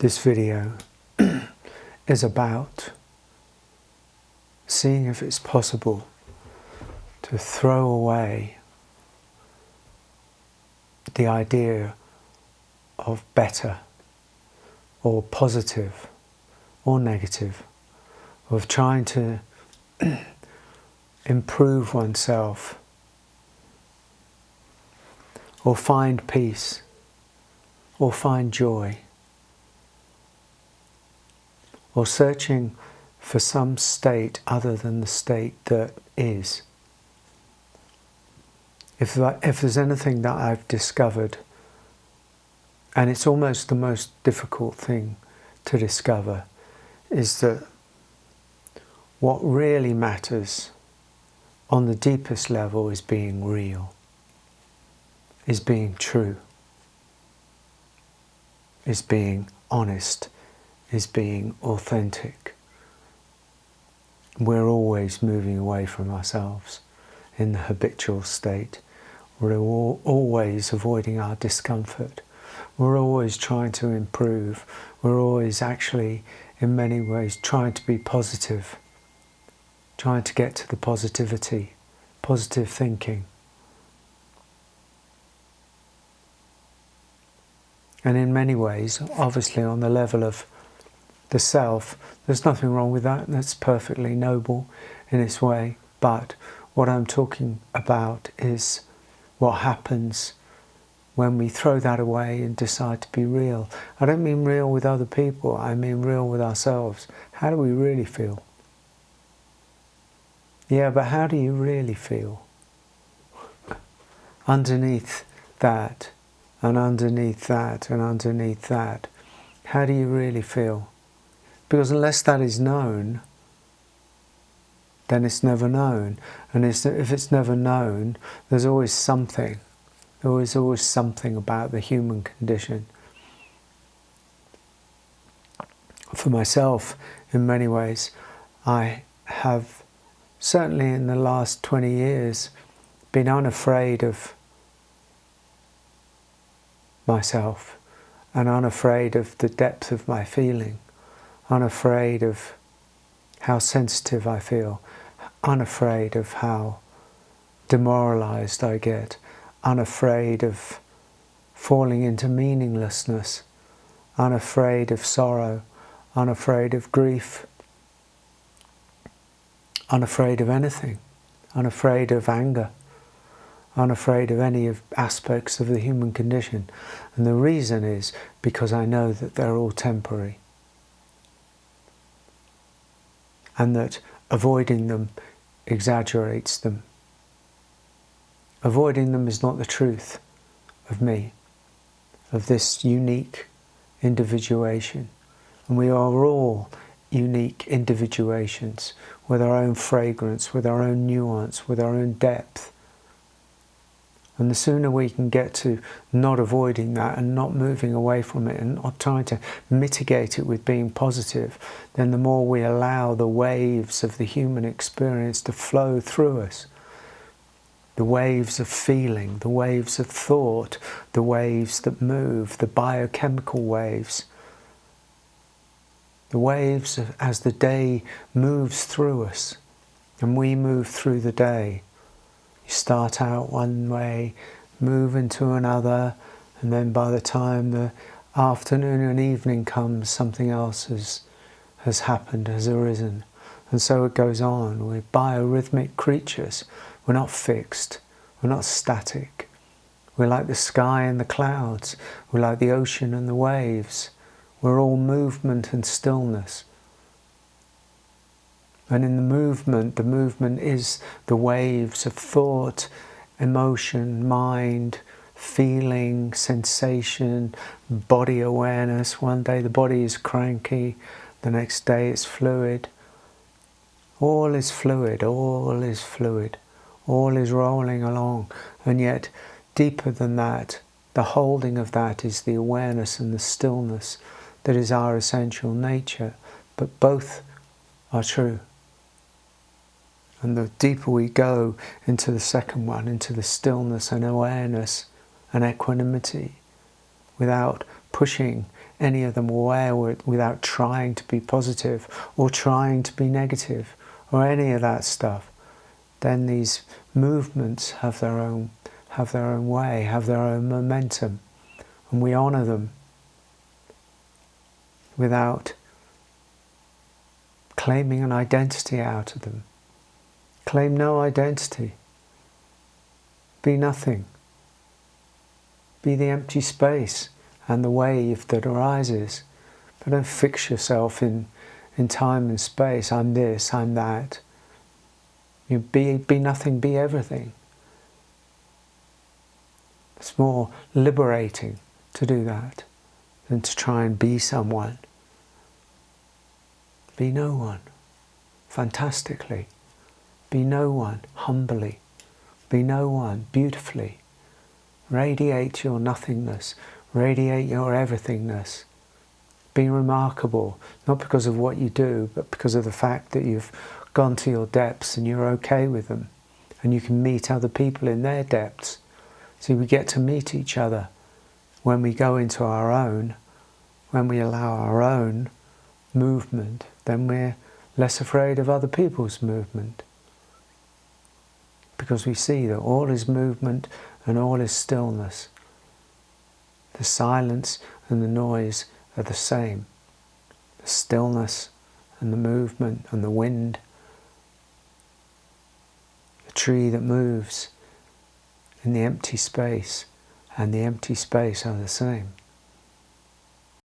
this video is about seeing if it's possible to throw away the idea of better or positive or negative, of trying to improve oneself or find peace or find joy, or searching for some state other than the state that is. If there's anything that I've discovered, and it's almost the most difficult thing to discover, is that what really matters on the deepest level is being real, is being true, is being honest, is being authentic. We're always moving away from ourselves in the habitual state. We're always avoiding our discomfort. We're always trying to improve. We're always actually, in many ways, trying to be positive, trying to get to the positivity, positive thinking. And in many ways, obviously on the level of the self, there's nothing wrong with that. That's perfectly noble in its way. But what I'm talking about is what happens when we throw that away and decide to be real. I don't mean real with other people, I mean real with ourselves. How do we really feel? Yeah, but how do you really feel? Underneath that, and underneath that, and underneath that, how do you really feel? Because unless that is known, then it's never known. And if it's never known, there's always something. There is always something about the human condition. For myself, in many ways, I have, certainly in the last 20 years, been unafraid of myself and unafraid of the depth of my feeling, unafraid of how sensitive I feel, unafraid of how demoralized I get, unafraid of falling into meaninglessness, unafraid of sorrow, unafraid of grief, unafraid of anything, unafraid of anger, unafraid of any of aspects of the human condition. And the reason is because I know that they're all temporary, and that avoiding them exaggerates them. Avoiding them is not the truth of me, of this unique individuation. And we are all unique individuations with our own fragrance, with our own nuance, with our own depth. And the sooner we can get to not avoiding that and not moving away from it and not trying to mitigate it with being positive, then the more we allow the waves of the human experience to flow through us. The waves of feeling, the waves of thought, the waves that move, the biochemical waves. The waves as the day moves through us and we move through the day. You start out one way, move into another, and then by the time the afternoon and evening comes, something else has happened, has arisen. And so it goes on. We're biorhythmic creatures. We're not fixed. We're not static. We're like the sky and the clouds. We're like the ocean and the waves. We're all movement and stillness. And in the movement is the waves of thought, emotion, mind, feeling, sensation, body awareness. One day the body is cranky, the next day it's fluid. All is fluid, all is fluid, all is rolling along. And yet, deeper than that, the holding of that is the awareness and the stillness that is our essential nature. But both are true. And the deeper we go into the second one, into the stillness and awareness and equanimity, without pushing any of them away without trying to be positive or trying to be negative or any of that stuff, then these movements have their own way, have their own momentum, and we honour them without claiming an identity out of them. Claim no identity. Be nothing. Be the empty space and the wave that arises. But don't fix yourself in time and space. I'm this, I'm that. You be nothing, be everything. It's more liberating to do that than to try and be someone. Be no one, fantastically. Be no one, humbly. Be no one, beautifully. Radiate your nothingness. Radiate your everythingness. Be remarkable, not because of what you do, but because of the fact that you've gone to your depths and you're okay with them. And you can meet other people in their depths. So we get to meet each other when we go into our own, when we allow our own movement, then we're less afraid of other people's movement. Because we see that all is movement and all is stillness. The silence and the noise are the same. The stillness and the movement and the wind, the tree that moves in the empty space and the empty space are the same.